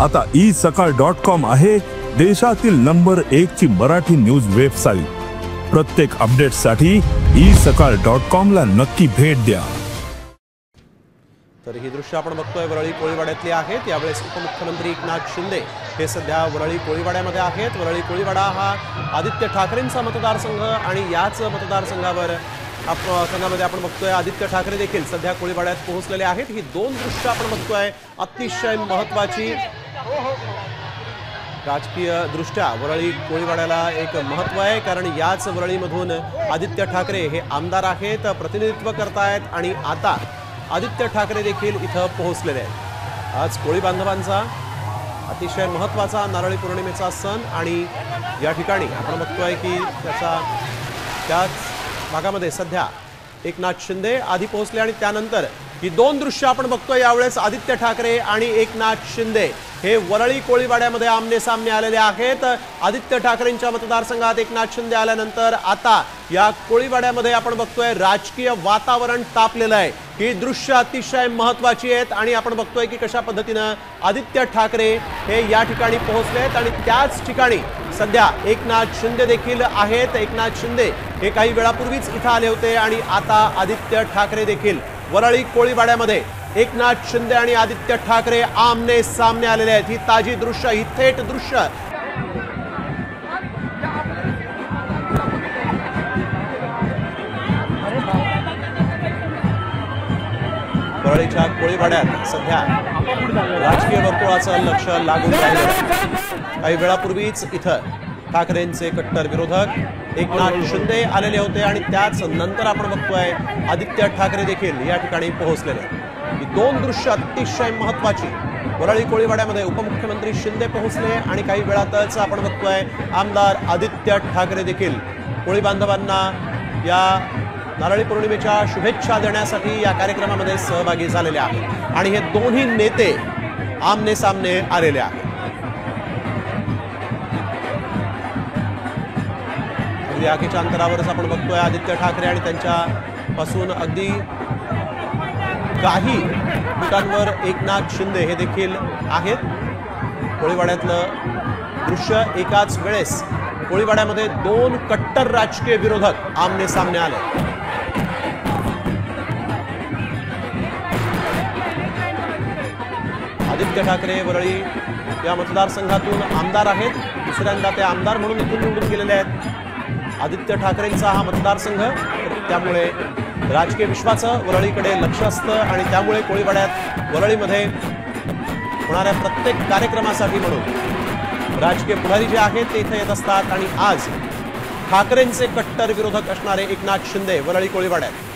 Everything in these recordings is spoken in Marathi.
आता isakal.com आहे देशातील नंबर 1 ची मराठी न्यूज वेबसाईट। प्रत्येक अपडेटसाठी isakal.com ला नक्की भेट द्या। तर ही दृश्य आपण बघतोय वरळी कोळीवाड्यातली आहेत। यावेळेस उपमुख्यमंत्री एकनाथ शिंदे हे सध्या वरळी कोळीवाड्यामध्ये आहेत। वरळी कोळीवाडा हा आदित्य ठाकरेंचा मतदारसंघ आणि याच मतदारसंघामध्ये आपण बघतोय आदित्य ठाकरे देखील सध्या कोळीवाड्यात पोहोचलेले आहेत। ही दोन दृश्य आपण बघतोय अतिशय महत्त्वाची राजकीय दृष्ट्या वरळी कोळीवाड्याला एक महत्त्व आहे, कारण याच वरळीमधून आदित्य ठाकरे हे आमदार आहेत, प्रतिनिधित्व करतायत आणि आता आदित्य ठाकरे देखील इथं पोहोचलेले आहेत। आज कोळी बांधवांचा अतिशय महत्त्वाचा नारळी पौर्णिमेचा सण आणि या ठिकाणी आपण बघतोय की त्याच भागामध्ये सध्या एकनाथ शिंदे आधी पोहोचले आणि त्यानंतर ही दोन दृश्य आपण बघतोय। यावेळेस आदित्य ठाकरे आणि एकनाथ शिंदे हे वरळी कोळीवाड्यामध्ये आमने सामने आलेले आहेत। आदित्य ठाकरेंच्या मतदारसंघात एकनाथ शिंदे आल्यानंतर आता या कोळीवाड्यामध्ये आपण बघतोय राजकीय वातावरण तापलेलं आहे। ही दृश्य अतिशय महत्त्वाची आहेत आणि आपण बघतोय की कशा पद्धतीने आदित्य ठाकरे हे या ठिकाणी पोहोचलेत आणि त्याच ठिकाणी सध्या एकनाथ शिंदे देखील आहेत। एकनाथ शिंदे हे काही वेळापूर्वीच इथं आले होते आणि आता आदित्य ठाकरे देखील वरळी कोळीवाड्यामध्ये एकनाथ शिंदे आणि आदित्य ठाकरे आमने सामने आलेले आहेत। ही ताजी दृश्य, ही थेट दृश्य वरळीच्या कोळीवाड्यात सध्या राजकीय वर्तुळाचं लक्ष लागून राहिलं। काही वेळापूर्वीच इथं ठाकरेंचे कट्टर विरोधक एकनाथ शिंदे आलेले होते आणि त्याच नंतर आपण बघतोय आदित्य ठाकरे देखील या ठिकाणी पोहोचलेले। ही दोन दृश्य अतिशय महत्त्वाची। वरळी कोळीवाड्यामध्ये उपमुख्यमंत्री शिंदे पोहोचले आणि काही वेळातच आपण बघतोय आमदार आदित्य ठाकरे देखील कोळी बांधवांना या नारळी पौर्णिमेच्या शुभेच्छा देण्यासाठी या कार्यक्रमामध्ये सहभागी झालेले आहेत आणि हे दोन्ही नेते आमने सामने आलेले आहेत। अगदी आगीच्या अंतरावरच आपण बघतोय आदित्य ठाकरे आणि त्यांच्यापासून अगदी काही फुटांवर एकनाथ शिंदे हे देखील आहेत। कोळीवाड्यातलं दृश्य एकाच वेळेस कोळीवाड्यामध्ये दोन कट्टर राजकीय विरोधक आमने सामने आले। आदित्य ठाकरे वरळी या मतदारसंघातून आमदार आहेत, दुसऱ्यांदा ते आमदार म्हणून इथून निवडून गेलेले आहेत। आदित्य ठाकरेंचा हा मतदारसंघ, त्यामुळे राजकीय विश्वाचं वरळीकडे लक्ष असतं आणि त्यामुळे कोळीवाड्यात वरळीमध्ये होणाऱ्या प्रत्येक कार्यक्रमासाठी म्हणून राजकीय पुढारी जे आहेत ते इथे येत असतात आणि आज ठाकरेंचे कट्टर विरोधक असणारे एकनाथ शिंदे वरळी कोळीवाड्यात।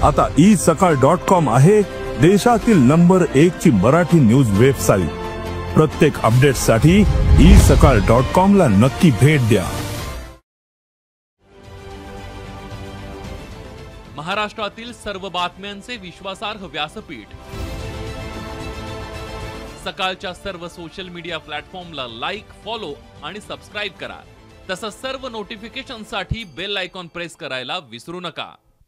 आता isakal.com आहे देशातील नंबर 1 ची मराठी न्यूज वेबसाईट। प्रत्येक अपडेटसाठी isakal.com ला नक्की भेट द्या। महाराष्ट्रातील सर्व बातम्यांचे विश्वासार्ह व्यासपीठ सकाळच्या सर्व सोशल मीडिया प्लॅटफॉर्मला लाईक, फॉलो आणि सबस्क्राइब करा। तसंच सर्व नोटिफिकेशनसाठी बेल आयकॉन प्रेस करायला विसरू नका।